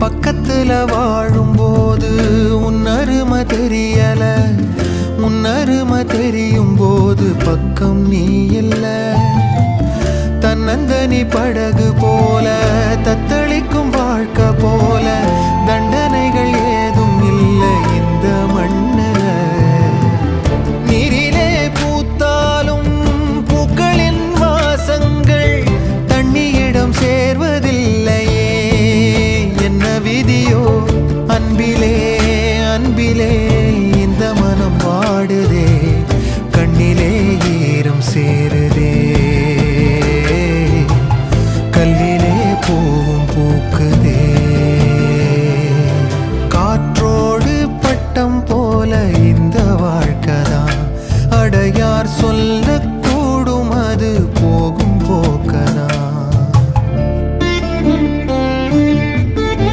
பக்கத்துல வாழும்போது உன்னருமை தெரியல, உன்னருமை தெரியும் போது பக்கம் நீ இல்ல. தன்னந்தனி படகு போல தத்தளிக்கும் வாழ்க்கை போல